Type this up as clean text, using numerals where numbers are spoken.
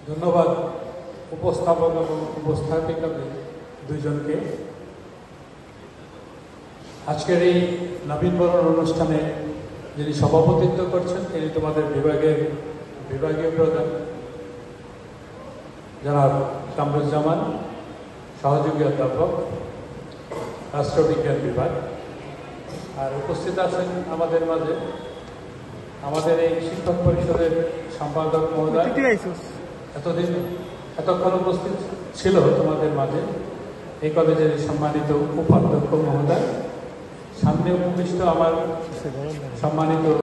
ধন্যবাদ উপস্থাপক এবং উপস্থাপিকাদের দুইজনকে। আজকের এই নবীনবরণ অনুষ্ঠানে যিনি সভাপতিত্ব করছেন তিনি তোমাদের বিভাগীয় প্রধান জনাব কামরুজ্জামান, সহযোগী অধ্যাপক, রাষ্ট্রবিজ্ঞান বিভাগ। আর উপস্থিত আছেন আমাদের মাঝে আমাদের এই শিক্ষক পরিষদের সম্পাদক মহোদয়, এতক্ষণ উপস্থিত ছিল তোমাদের মাঝে এই কলেজের সম্মানিত উপাধ্যক্ষ মহোদয়, সামনে উপবিষ্ট আমার সম্মানিত